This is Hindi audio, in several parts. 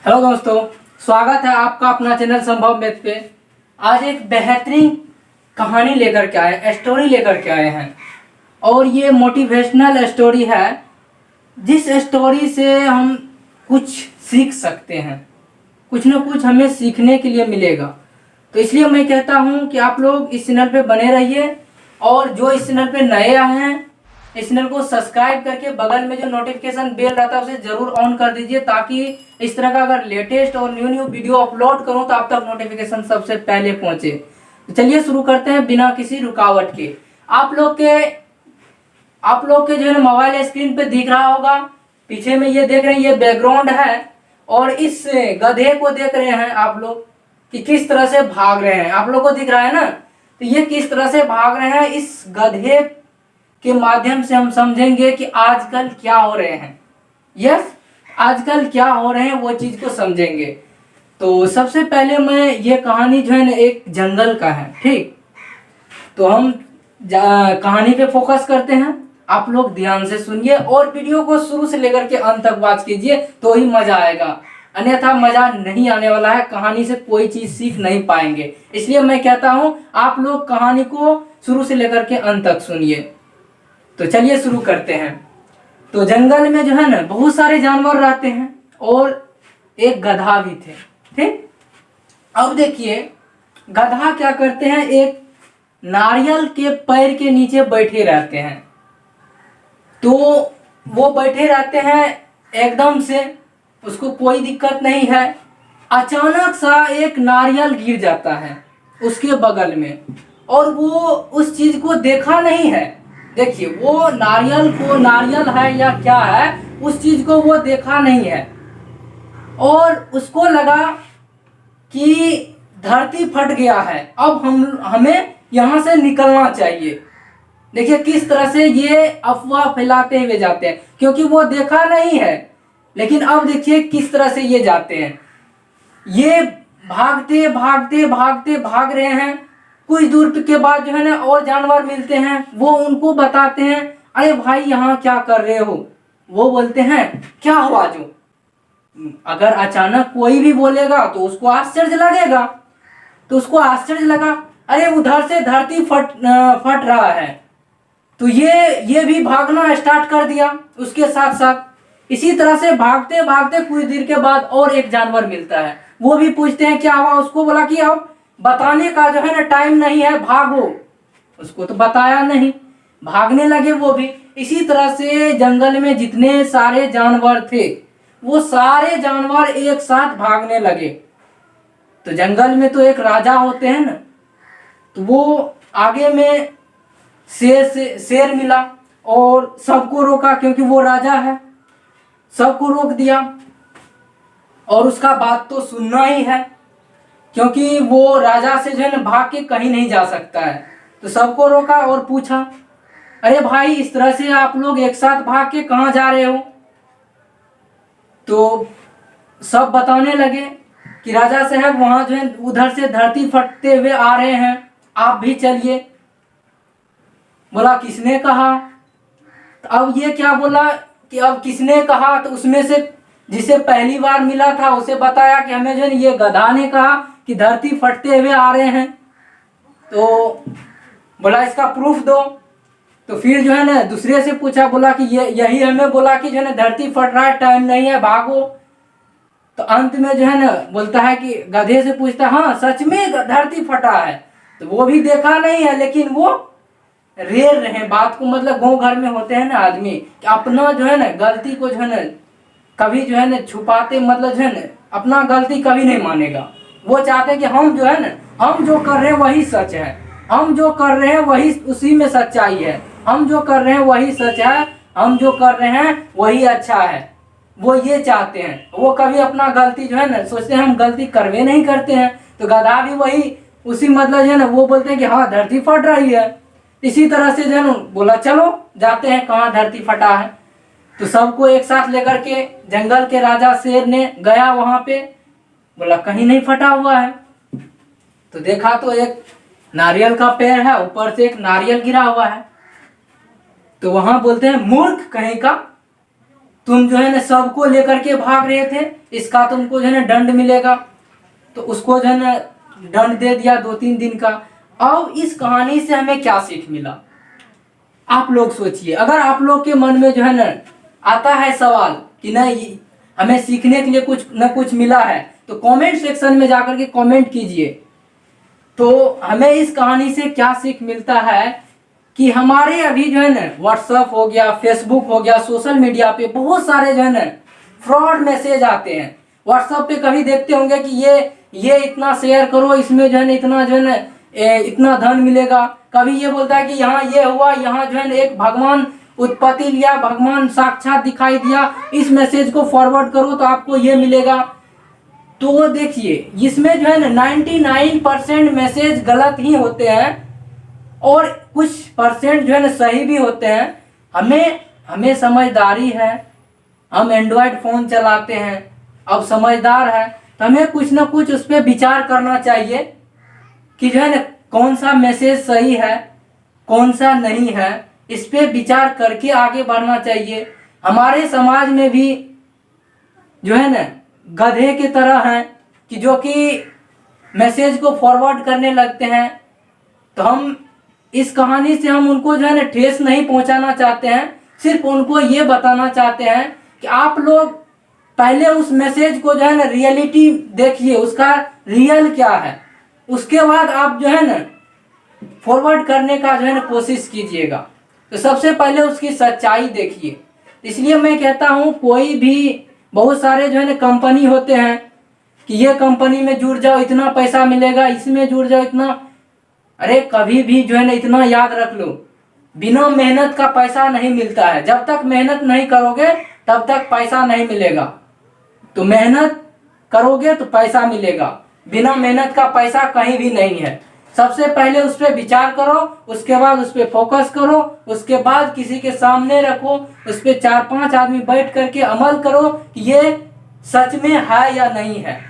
हेलो दोस्तों, स्वागत है आपका अपना चैनल संभव मैथ पे। आज एक बेहतरीन कहानी लेकर के आए, स्टोरी लेकर के आए हैं और ये मोटिवेशनल स्टोरी है जिस स्टोरी से हम कुछ सीख सकते हैं, कुछ ना कुछ हमें सीखने के लिए मिलेगा। तो इसलिए मैं कहता हूँ कि आप लोग इस चैनल पे बने रहिए और जो इस चैनल पे नए आए हैं इस चैनल को सब्सक्राइब करके बगल में जो नोटिफिकेशन बेल रहता है उसे जरूर ऑन कर दीजिए, ताकि इस तरह का अगर लेटेस्ट और न्यू वीडियो अपलोड करूं तो आप तक नोटिफिकेशन सबसे पहले पहुंचे। तो चलिए शुरू करते हैं बिना किसी रुकावट के। आप लोग के जो है मोबाइल स्क्रीन पे दिख रहा होगा, पीछे में ये देख रहे हैं, ये बैकग्राउंड है और इस गधे को देख रहे हैं आप लोग कि किस तरह से भाग रहे हैं। आप लोग को दिख रहा है ना, तो ये किस तरह से भाग रहे हैं। इस गधे के माध्यम से हम समझेंगे कि आजकल क्या हो रहे हैं। यस, आजकल क्या हो रहे हैं वो चीज को समझेंगे। तो सबसे पहले मैं ये कहानी जो है ना एक जंगल का है, ठीक। तो हम कहानी पे फोकस करते हैं। आप लोग ध्यान से सुनिए और वीडियो को शुरू से लेकर के अंत तक वॉच कीजिए तो ही मजा आएगा, अन्यथा मजा नहीं आने वाला है। कहानी से कोई चीज सीख नहीं पाएंगे, इसलिए मैं कहता हूँ आप लोग कहानी को शुरू से लेकर के अंत तक सुनिए। तो चलिए शुरू करते हैं। तो जंगल में जो है ना बहुत सारे जानवर रहते हैं और एक गधा भी थे, ठीक। अब देखिए गधा क्या करते हैं, एक नारियल के पेड़ के नीचे बैठे रहते हैं। तो वो बैठे रहते हैं एकदम से, उसको कोई दिक्कत नहीं है। अचानक सा एक नारियल गिर जाता है उसके बगल में और वो उस चीज को देखा नहीं है। देखिए वो नारियल है या क्या है, उस चीज को वो देखा नहीं है और उसको लगा कि धरती फट गया है, अब हमें यहाँ से निकलना चाहिए। देखिए किस तरह से ये अफवाह फैलाते हुए जाते हैं, क्योंकि वो देखा नहीं है। लेकिन अब देखिए किस तरह से ये जाते हैं, ये भागते भागते भागते भाग रहे हैं। कुछ दूर के बाद जो है ना और जानवर मिलते हैं, वो उनको बताते हैं, अरे भाई यहाँ क्या कर रहे हो। वो बोलते हैं क्या हुआ। जो अगर अचानक कोई भी बोलेगा तो उसको आश्चर्य लगेगा। तो उसको आश्चर्य लगा, अरे उधर से धरती फट रहा है। तो ये भी भागना स्टार्ट कर दिया उसके साथ साथ। इसी तरह से भागते भागते कुछ देर के बाद और एक जानवर मिलता है, वो भी पूछते हैं क्या हुआ। उसको बोला कि अब बताने का जो है ना टाइम नहीं है, भागो। उसको तो बताया नहीं, भागने लगे वो भी। इसी तरह से जंगल में जितने सारे जानवर थे वो सारे जानवर एक साथ भागने लगे। तो जंगल में तो एक राजा होते हैं ना, तो वो आगे में शेर मिला और सबको रोका, क्योंकि वो राजा है, सबको रोक दिया और उसका बात तो सुनना ही है, क्योंकि वो राजा से जो है ना भाग के कहीं नहीं जा सकता है। तो सबको रोका और पूछा, अरे भाई इस तरह से आप लोग एक साथ भाग के कहाँ जा रहे हो। तो सब बताने लगे कि राजा साहब वहां जो है उधर से धरती फटते हुए आ रहे हैं, आप भी चलिए। बोला किसने कहा। तो अब ये क्या बोला कि अब किसने कहा, तो उसमें से जिसे पहली बार मिला था उसे बताया कि हमें जो है ये गधा ने कहा कि धरती फटते हुए आ रहे हैं। तो बोला इसका प्रूफ दो। तो फिर जो है ना दूसरे से पूछा, बोला कि यही हमें बोला कि जो है ना धरती फट रहा है, टाइम नहीं है, भागो। तो अंत में जो है ना बोलता है कि गधे से पूछता, हाँ सच में धरती फटा है। तो वो भी देखा नहीं है, लेकिन वो रेर रहे बात को। मतलब गाँव घर में होते हैं ना आदमी कि अपना जो है ना गलती को जो है ना कभी जो है ना छुपाते, मतलब जो है ना अपना गलती कभी नहीं मानेगा। वो चाहते हैं कि हम जो है ना हम जो कर रहे हैं वही सच है, हम जो कर रहे हैं वही उसी में सच्चाई है, हम जो कर रहे हैं वही सच है, हम जो कर रहे हैं वही अच्छा है। वो ये चाहते हैं, वो कभी अपना गलती जो है ना सोचते हैं हम गलती करवे नहीं करते हैं। तो गधा भी वही उसी मतलब जो है ना वो बोलते हैं कि हाँ धरती फट रही है। इसी तरह से जो है ना बोला चलो जाते हैं कहाँ धरती फटा है। तो सबको एक साथ लेकर के जंगल के राजा शेर ने गया वहां पे। बोला कहीं नहीं फटा हुआ है। तो देखा तो एक नारियल का पेड़ है, ऊपर से एक नारियल गिरा हुआ है। तो वहां बोलते हैं मूर्ख कहीं का, तुम जो है ना सबको लेकर के भाग रहे थे, इसका तुमको जो है ना दंड मिलेगा। तो उसको जो है ना दंड दे दिया 2-3 दिन का। अब इस कहानी से हमें क्या सीख मिला, आप लोग सोचिए। अगर आप लोग के मन में जो है ना आता है सवाल कि नहीं हमें सीखने के लिए कुछ न कुछ मिला है, तो कमेंट सेक्शन में जाकर के कमेंट कीजिए। तो हमें इस कहानी से क्या सीख मिलता है कि हमारे अभी जो है ना व्हाट्सएप हो गया, फेसबुक हो गया, सोशल मीडिया पे बहुत सारे जो है ना फ्रॉड मैसेज आते हैं। व्हाट्सएप पे कभी देखते होंगे कि ये इतना शेयर करो, इसमें जो है ना इतना जो है ना इतना धन मिलेगा। कभी ये बोलता है कि यहाँ ये हुआ, यहाँ जो है ना एक भगवान उत्पत्ति लिया, भगवान साक्षात दिखाई दिया, इस मैसेज को फॉरवर्ड करो तो आपको ये मिलेगा। तो वो देखिए इसमें जो है ना 99% मैसेज गलत ही होते हैं और कुछ परसेंट जो है ना सही भी होते हैं। हमें समझदारी है, हम एंड्रॉयड फ़ोन चलाते हैं, अब समझदार है तो हमें कुछ ना कुछ उस पर विचार करना चाहिए कि जो है ना कौन सा मैसेज सही है, कौन सा नहीं है, इस पे विचार करके आगे बढ़ना चाहिए। हमारे समाज में भी जो है ना गधे की तरह हैं कि जो कि मैसेज को फॉरवर्ड करने लगते हैं। तो हम इस कहानी से हम उनको जो है ना ठेस नहीं पहुंचाना चाहते हैं, सिर्फ उनको ये बताना चाहते हैं कि आप लोग पहले उस मैसेज को जो है ना रियलिटी देखिए, उसका रियल क्या है, उसके बाद आप जो है ना फॉरवर्ड करने का जो है ना कोशिश कीजिएगा। तो सबसे पहले उसकी सच्चाई देखिए। इसलिए मैं कहता हूँ कोई भी, बहुत सारे जो है ना कंपनी होते हैं कि ये कंपनी में जुड़ जाओ इतना पैसा मिलेगा, इसमें जुड़ जाओ इतना। अरे कभी भी जो है ना इतना याद रख लो, बिना मेहनत का पैसा नहीं मिलता है। जब तक मेहनत नहीं करोगे तब तक पैसा नहीं मिलेगा। तो मेहनत करोगे तो पैसा मिलेगा, बिना मेहनत का पैसा कहीं भी नहीं है। सबसे पहले उस पर विचार करो, उसके बाद उस पर फोकस करो, उसके बाद किसी के सामने रखो, उस पर 4-5 आदमी बैठ करके अमल करो कि ये सच में है या नहीं है,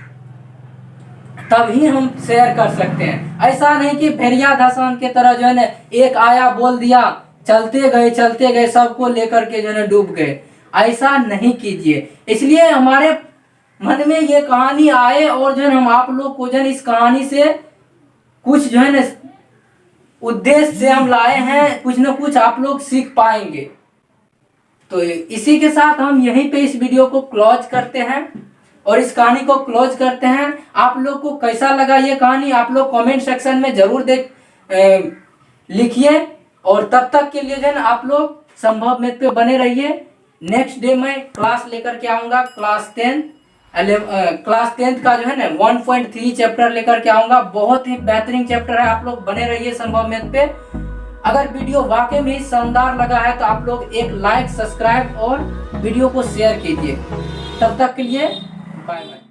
तभी हम शेयर कर सकते हैं। ऐसा नहीं कि भेड़िया धसान के तरह जो है ना एक आया बोल दिया, चलते गए सबको लेकर के जो है ना डूब गए। ऐसा नहीं कीजिए। इसलिए हमारे मन में ये कहानी आए और जो है हम आप लोग को जो है इस कहानी से कुछ जो है ना उद्देश्य से हम लाए हैं, कुछ ना कुछ आप लोग सीख पाएंगे। तो इसी के साथ हम यहीं पे इस वीडियो को क्लोज करते हैं और इस कहानी को क्लोज करते हैं। आप लोग को कैसा लगा ये कहानी, आप लोग कमेंट सेक्शन में जरूर लिखिए। और तब तक के लिए जो है ना आप लोग संभव मैथ पे बने रहिए। नेक्स्ट डे मैं क्लास लेकर के आऊँगा, क्लास 10th का जो है ना 1.3 चैप्टर लेकर के आऊँगा। बहुत ही बेहतरीन चैप्टर है, आप लोग बने रहिए संभव मैथ पे। अगर वीडियो वाकई में ही शानदार लगा है तो आप लोग एक लाइक, सब्सक्राइब और वीडियो को शेयर कीजिए। तब तक के लिए बाय बाय।